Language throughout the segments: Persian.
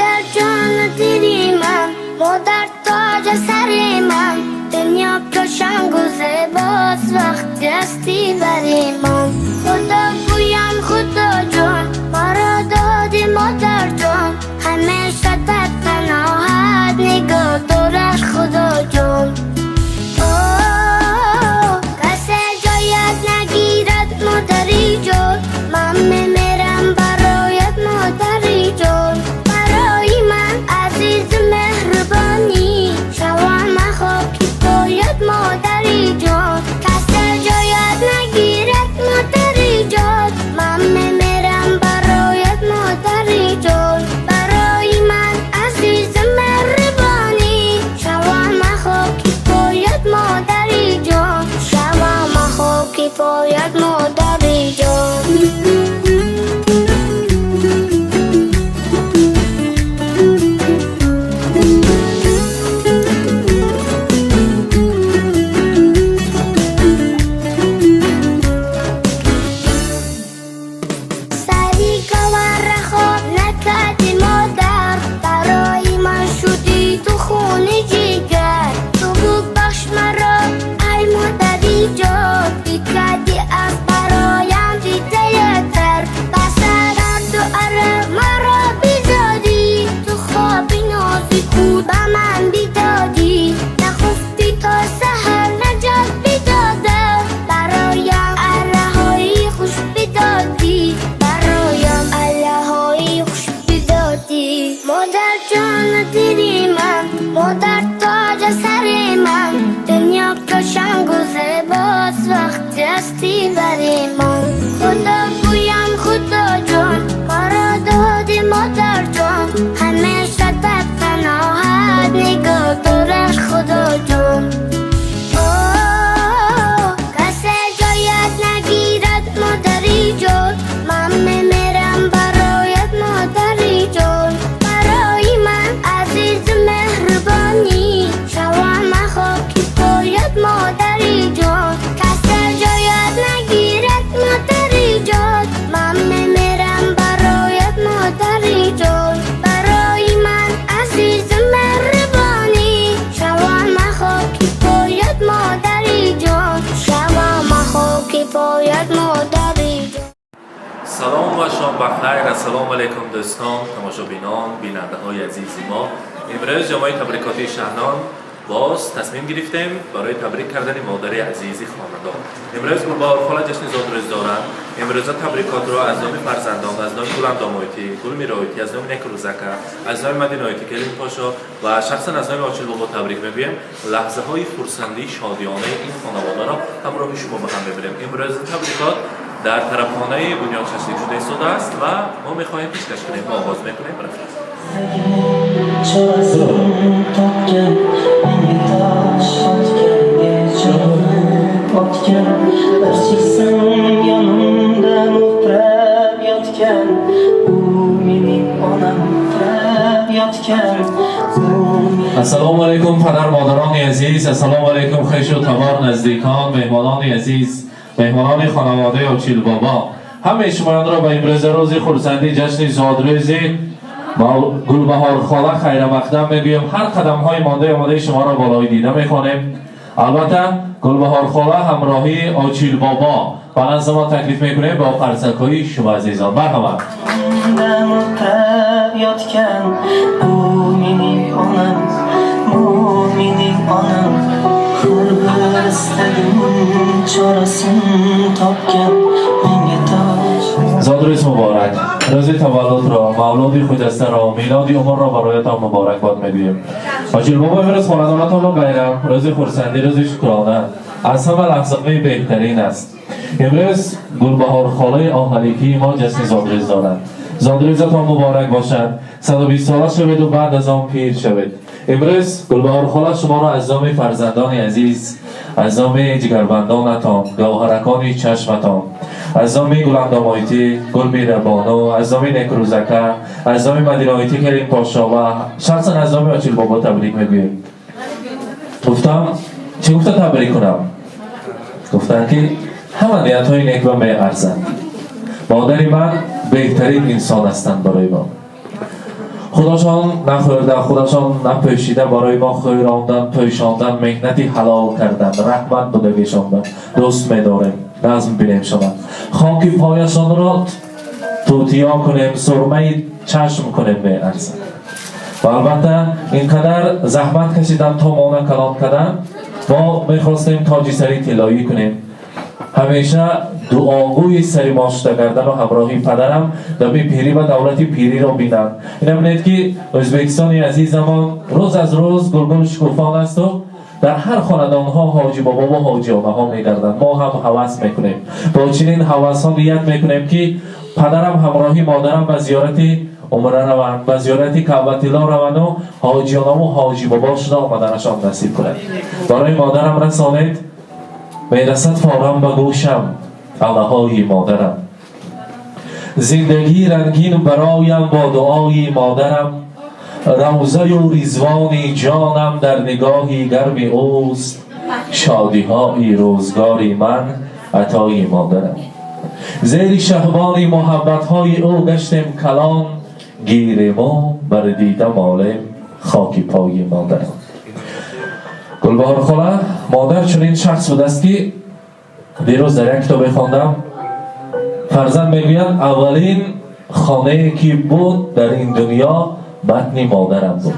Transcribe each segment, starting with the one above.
مادر جان دیدی من، مادر تاج سر من، دنیا روشن گوزه باز وقتی هستی بری من. خدا گویم خدا جان ما را دادی مادر جان، همیشه در پناهت نگاه دارش خدا جان. کسی جایت نگیرد مادری جان، من میمیرم برایت مادری جان. برای من عزیز مهربانی، شوم خاکی پایت مادری جان. کسی جایت نگیرد مادری جان، من میمیرم برایت مادری جان. برای من عزیز مهربانی، شوم خاکی پایت مادری جان. شوم خاکی پایت مادری جان. مادر جان دیدی من، مادر تاج سر من، دنیا روشن گوزه باز وقتی هستی بری من. خدا گویم خدا جان ما را دادی مادر جان، همیشه در پناهت نگاه دارش خدا جان. کسی جایت نگیرد مادری جان، من میمیرم برایت مادری جان. برای من عزیز مهربانی، شوم خاکی پایت مادری جان. کسی جایت نگیرد مادری جان، من میمیرم برایت مادری جان. برای من عزیز مهربانی، شوم خاکی پایت مادری جان. شوم خاکی پایت مادری جان. سلام و شام بخیر. السلام علیکم دوستان، تماشابینان، بیننده های عزیز ما. امروز جامعه تبریکاتی شهنان باز تصمیم گرفتیم برای تبریک کردن مادر عزیز خاندان. امروز گلبهار خاله جشن زادروز دارند. امروز تبریکات را از نام فرزندان، از نام گل اندامایتی، گل میرایتی، از نام نکروزکه، از نام مدینایتی کریم پاشا و شخصا از نام آچیل بابا تبریک میگویم. لحظه های خرسندی شادیانه این خانواده را همراه شما به هم ببریم. امروز تبریکات در طرفخانه بنیاد شهری شده شده است و ما میخواهیم پیشکش کنیم. ما آغاز میکنیم. السلام علیکم پدر مادران عزیز، السلام علیکم خویش و تبار نزدیکان، مهمانان عزیز، مهمانان خانواده آچیل بابا، همه شمایان را به امروز روز خرسندی جشن زادروز گلبهار خاله خیر مقدم میگویم. هر قدم های مانده شما را بالای دیده میخوانیم. البته گلبهار خاله همراهی آچیل بابا بلنز ما تکلیف میکنیم با قرصکایی شما عزیزان. مرحبا. زادروز مبارک. روز تولد را، مولود خجسته را، میلاد عمر را برایتان مبارک باد میگویم. آچیل بابا امروز خاندانتان را غیرم روز خرسندی، روز شکرانه از همه لحظه بهترین است. امروز گلبهار خاله آهلیکی ما جشن زادروز دارد. زادروزتان مبارک باشد، 120 ساله شوید و بعد از آن پیر شوید. امروز گلبهار خاله شما را از نام فرزندان عزیز، از نام جگربندانتان، گوهرکان چشمتان، از نام گل اندامایتی، گل میربانو، از نام نکروزکه، از نام مدینایتی کریم پاشا و شخصا از نام آچیل بابا تبریک میگویم. گفتم چی گفته تبریک کنم؟ گفتن که همه نیت های نیک و میارزند. مادر من بهترین انسان هستند برای ما. خداشان نخورده، خداشان نپوشیده، برای ما خیر راندن، پوشاندن، مهنتی حلال کردن، رحمت بوده بشاندن. دوست می‌داریم، نظم بینیم شما. خاک پایشان را توتیا کنیم، سرمه چشم کنیم می‌ارزد. و البته اینقدر زحمت کشیدن تا مانع کلام کردن، ما می‌خواستیم تاج سری طلایی کنیم. همیشه دعاگوی سری ماشته کردن و همراهی پدرم در پیری و دولت پیری را بینند. این بینید که ازبکستان عزیزمان روز از روز گلگل شکوفان است و در هر خاندان ها حاجی بابا و حاجی آقا ها میگردند. ما هم هوس میکنیم، با چنین هوس ها نیت میکنیم که پدرم همراهی مادرم به زیارت عمره روند، به زیارت کعبه الله روند و حاجیانم و حاجی باباش را آمدنشان نصیب کنند. برای مادرم رسانید میرسد فارم به گوشم الله‌های مادرم. زندگی رنگین برایم با دعای مادرم. روضه و رضوان جانم در نگاهی گرم اوست. شادی های روزگاری من عطای مادرم. زیر شهبان محبت های او گشتم کلان. گیر ما بر دیده مالم خاک پای مادرم. گلبهار خاله مادر چنین شخص بود است که دیروز در یک کتاب خواندم، فرزند میگوید اولین خانه که بود در این دنیا بطن مادرم بود.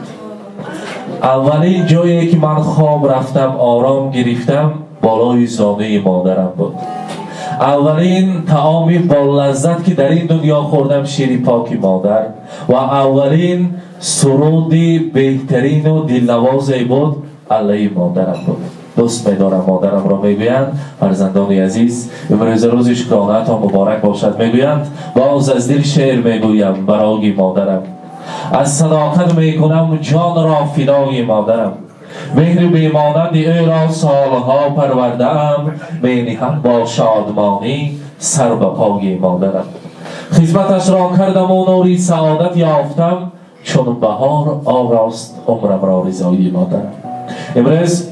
اولین جایی که من خواب رفتم آرام گرفتم بالای زانوی مادرم بود. اولین طعامی با لذت که در این دنیا خوردم شیر پاک مادر و اولین سرودی بهترین و دلنوازی بود علی مادرم بود. دوست می‌دارم مادرم را میگویند فرزندان عزیز امروز روز شکرانه تا مبارک باشد. میگویند باز از دل شعر میگویم برای مادرم. از صداقت میکنم جان را فدای مادرم. مهر بیمانند او را سالها پرورده‌ام، می‌نهم با شادمانی سر به پای مادرم. خدمتش را کردم و نوری سعادت یافتم، چون بهار آراست عمرم را رضای مادرم. امروز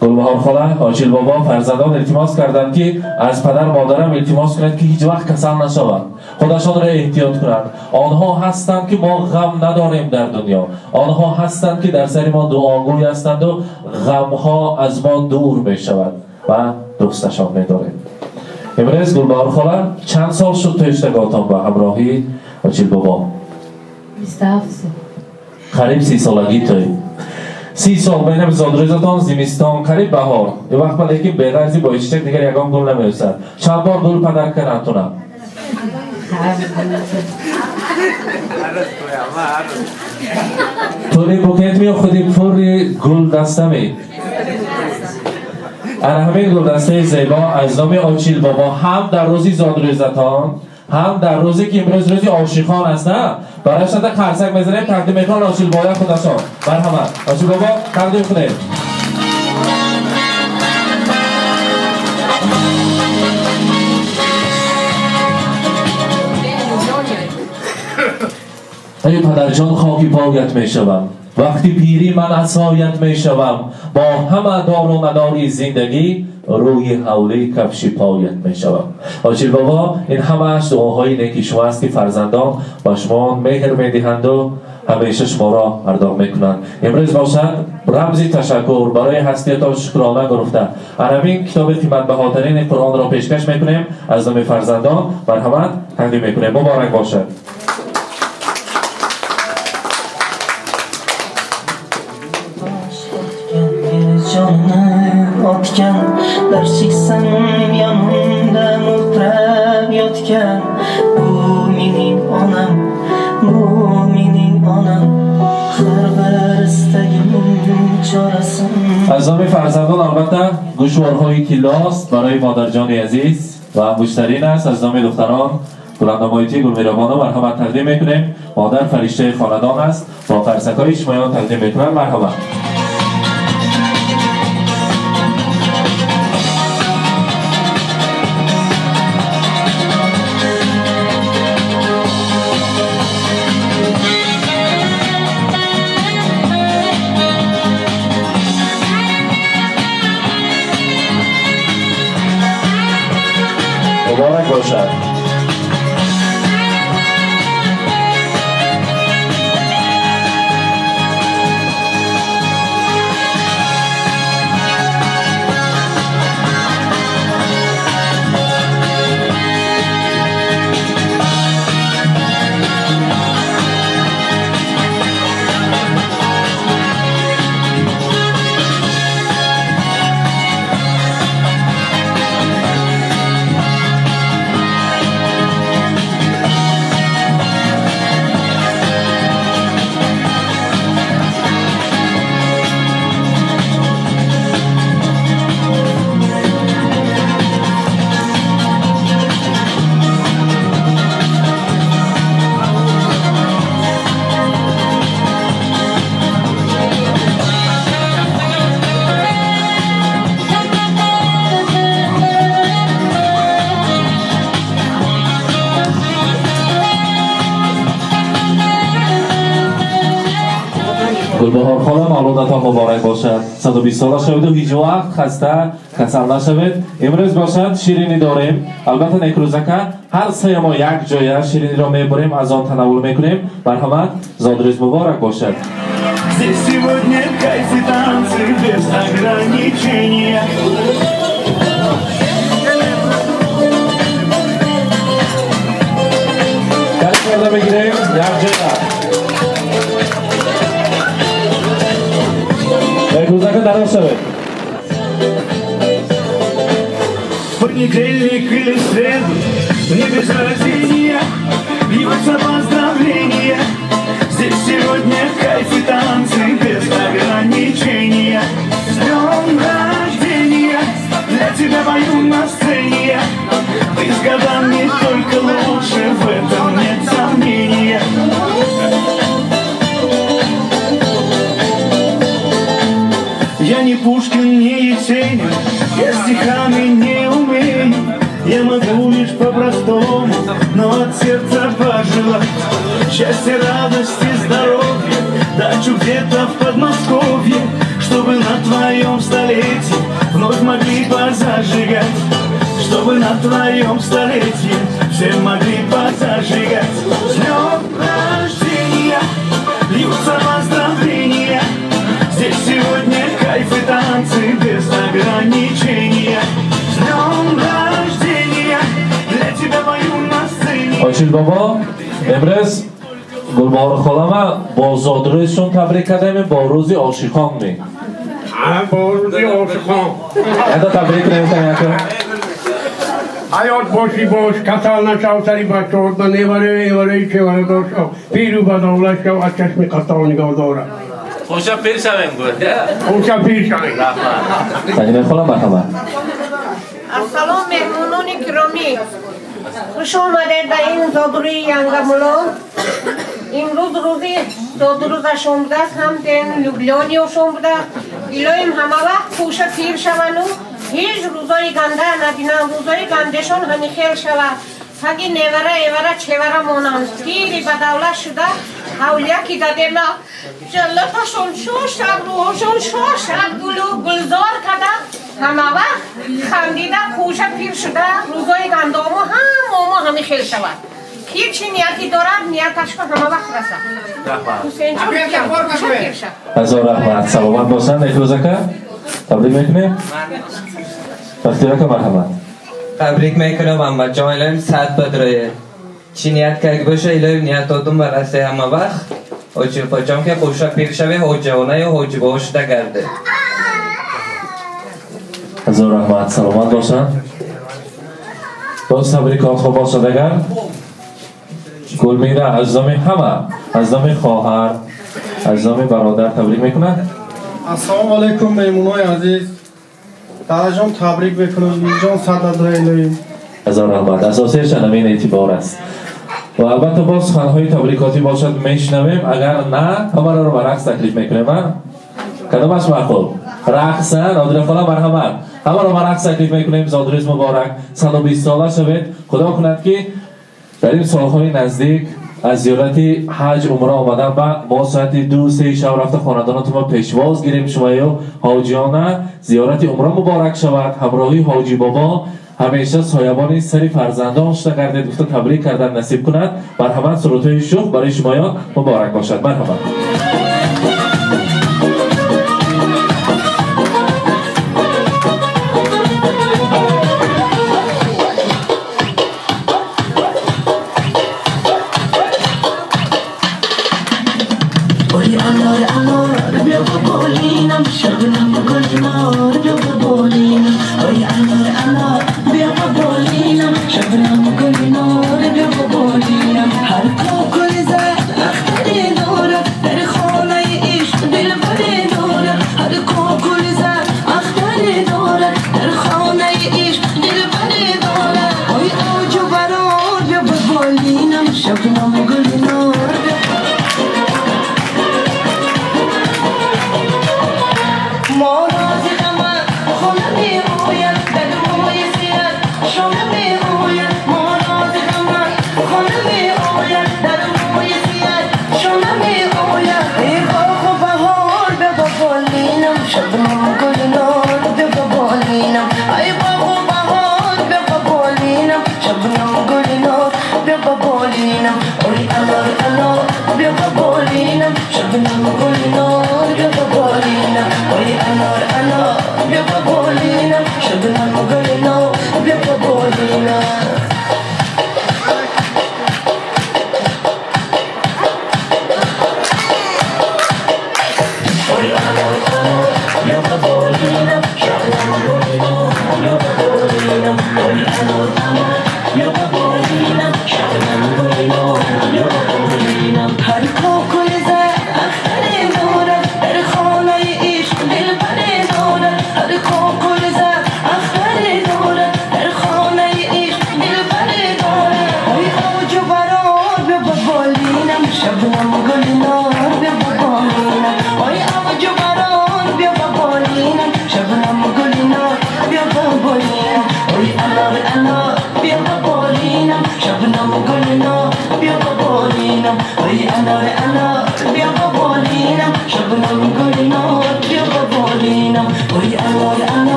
گلبهار خاله حاجی بابا فرزندان التماس کردند که از پدر مادرم التماس کنند که هیچ وقت کسل نشوند، خودشان را احتیاط کنند. آنها هستند که ما غم نداریم در دنیا، آنها هستند که در سر ما دعاگوی هستند و غم ها از ما دور می شود و دوستشان می داریم. امروز گلبهار خاله چند سال شد تو اشتغالتان به همراهی حاجی بابا؟ 27 سال. قریب 30 سالگی توی 30 سال بینم زادروزتان زمستان قریب بهار یه وقت بله که بغرزی با اشتک دیگر یکم گل نمیرسد. چند بار گل پدر کنن تو نه؟ توری بکنید می خودی پر گل دسته می همین گل دسته زیبا از نام آچیل بابا هم در روزی زادروزتان هم در روزی که امروز روزی عاشقان است نه برای شده خرسک میزنیم تقدیم میکنن آشیل بابا خودشان. مرحمت آشیل بابا تقدیم کنیم. ای پدر جان خاکی پایت میشوم، وقتی پیری من عصایت میشوم، با همه دار و نداری زندگی روی حوله کفش پایت میشوم. آجیل بابا این همهش دعاهای نیکی شما است که فرزندان با شما مهر میدهند و همیشه شما را اردام میکنند. امروز باشد رمزی تشکر برای هستیتان شکرانه گرفته همین کتاب قیمت بهاترین قرآن را پیشکش میکنیم از نام فرزندان مرحمت تقدیم میکنیم. مبارک باشد. Otgan در چیکسن yanımda mutlab yotgan bu mening onam har bir istagimning chorasi. از نام فرزندان البته گوشوارهای کلاس برای مادرجان عزیز و مشترین است. از نام دختران گلندامایتی گلمیرابانو مرحمت تقدیم میکنیم. مادر فرشته خاندان است با فرسکای شمایان تقدیم میکنم. مرحمت. مبارک باشد. گلبهار خانم مولودتان مبارک باشد. 120 ساله شوید و هیچ وقت خسته کسل نشوید. امروز باشد شیرینی داریم. البته نیکروزکه هر سه ما یک جای شیرینی را میبریم از آن تناول میکنیم. مرحمت زادروز مبارک باشد. Здесь сегодня кайф и танцы без ограничения. کسی کرده بگیریم یک جای نیکروزکه دراز شوید. Понедельник или среду, не без рождения, бьются поздравления. Здесь сегодня кайф и танцы без ограничения. С днем рождения, для тебя пою на сцене. Ты с годами только лучше, в этом нет сомнения. Я не Пушкин, не Есенин, я стихами не умею. Я могу лишь по-простому, но от сердца пожелать счастья, радости, здоровья, дачу где-то в Подмосковье, чтобы на твоем столетии вновь могли позажигать, чтобы на твоем столетии все могли позажигать. С днем рождения льются поздравления. Здесь сегодня кайф и танцы без ограничения. С днем рождения, для тебя пою на сцене. آیشیل بابا امروز گلبهار خالمه با زادروزشون تبریک کردیم با روزی عاشقان می. با روزی عاشقان اینجا تبریک نمیتونی که حیات باشی باش، کسل نشو، سری بچه ها نبره چه وره داشت پیرو بدولش شو از چشم قطعا نگاه دارم. خوشا پیر شویم گفت خوشا پیر شویم. تنیم خالم مرحبا. السلام مهمونان گرامی، خوش آمدید به این زادروی ینگملان. امروز روزی زادروزشان بوده است، هم دین لوبلیانیشان بوده. الهیم همه وقت خوشا پیر شوند و هیچ روزای گنده نبینم. روزای گندهشان همی خیل شود. هگی نوره ایوره چوره مانند پیری به دولت شده اولیکی داده ما جلتشون شد روحشون شد گلزار کده همه وقت خندیده خوشه پیر شده روزای گندامو هم همی خیل شود کی چی نیتی دارد نیتش که همه وقت رسد حسین چون پیر شد هزار رحمت سلامت باشن. نیکروزکه تبریک میکنیم. وقتی که مرحبا تبریک میکنم محمد جان. الهیم صد بدره چی نیت که باشه الهیم نیتاتون برسه همه وقت حاجی پاچام که خوشا پیر شوه حاجانه و حاجی باش دگرده. هزار رحمت سلامت باشن. باز تبریکات خوب باشد. اگر گل میره اجزام همه اجزام خواهر اجزام برادر تبریک میکنن. السلام علیکم میمونای عزیز، داداجان تبریک بکنم. جان صد درایلیم. هزار رحمت. اساسیش همین اعتبار است و البته باز خانهای تبریکاتی باشد میشنویم. اگر نه همه رو برعکس تکلیف میکنیم. کدامش معقول رقصن آدر خاله مرحمت همه رو برعکس تکلیف میکنیم. زادروز مبارک 120 ساله شوید. خدا کند که در این سالهای نزدیک از زیارت حج عمره آمدن و ما ساعت 2-3 شب رفته خاندانتون ما پیشواز گیریم. شما و حاجیانه زیارت عمره مبارک شود. همراهی حاجی بابا همیشه سایبان سری فرزندان شده گردید. گفته تبریک کردن نصیب کند. مرحمت سرودهای شوق برای شما مبارک باشد. مرحمت. شما می اوید ما نازگمه خانه می اوید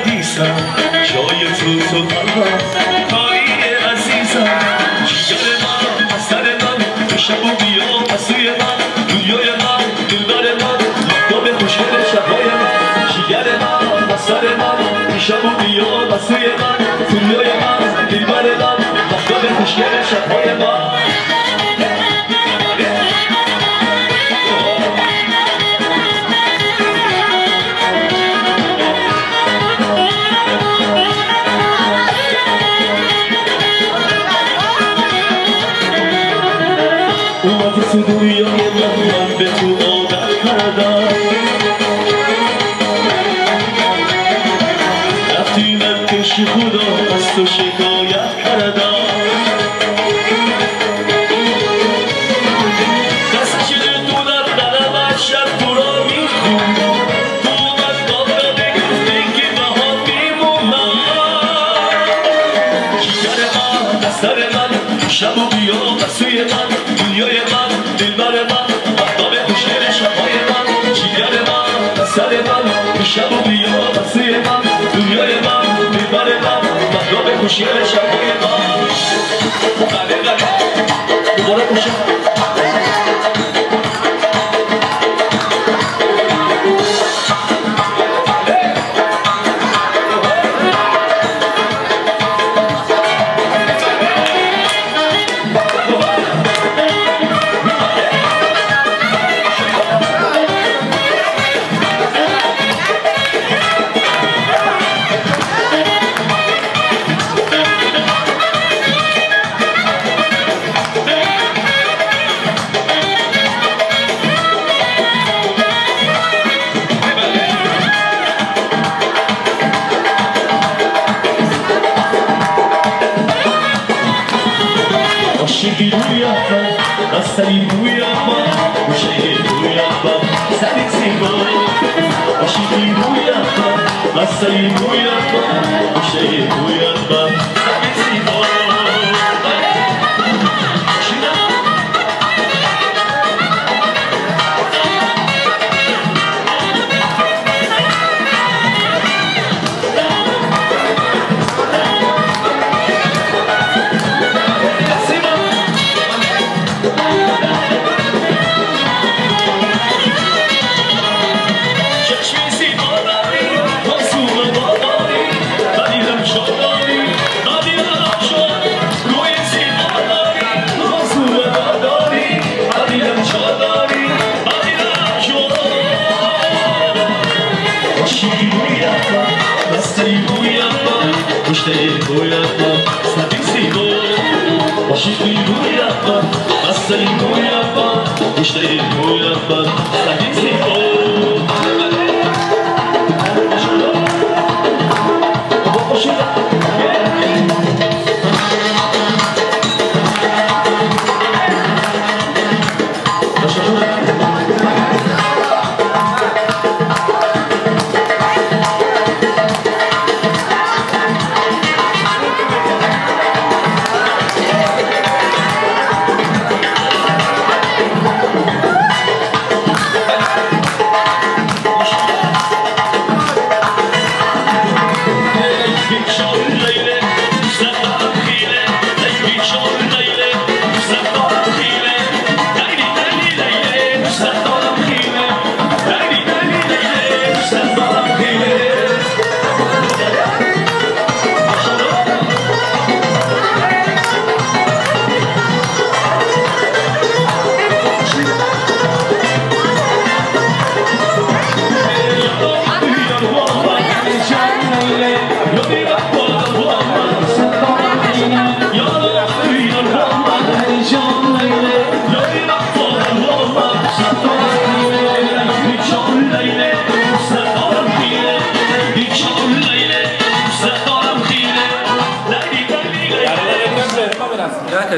حدیثم جای تو قلبم کاری عزیزم جگر من اثر من شب و بیا پسوی من دنیای من دلبر من مهتاب خوشگل شبای من جگر من اثر من شب و بیا پسوی من دنیای من دلبر من مهتاب خوشگل شبای من اومدی تو دنیای من به تو عادت کردم رفتی من پیش خدا از تو شکایت کردم دست شده تو در شب تو را میخون تو اومد داد را بگفتی که بها میمونم جگر من دستر من شب و بیا بسوی من دنیای من دلبر من مهتاب خوشگل شبهای من جگر من سر من شب و بیا بسوی من دنیای من دلبر من مهتاب خوشگل شبهای من بله دوباره خوشگل Asali buyama, uşağı buyama, seni seviyorum. Aşığı buyama, asali buyama, uşağı buyama, seni seviyorum. Aşığı buyama, seni seviyorum. Aşığı buyama, asali buyama, aşığı buyama, seni seviyorum.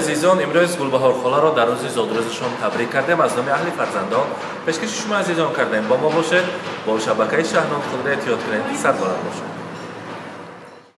عزیزان امروز گلبهار خاله را در روز زادروزشان تبریک کردیم. از نام اهل فرزندان پیشکش شما عزیزان کردیم با ما باشید. با شبکه شهرنامه خود را احتیاط کنید. 100 باشید.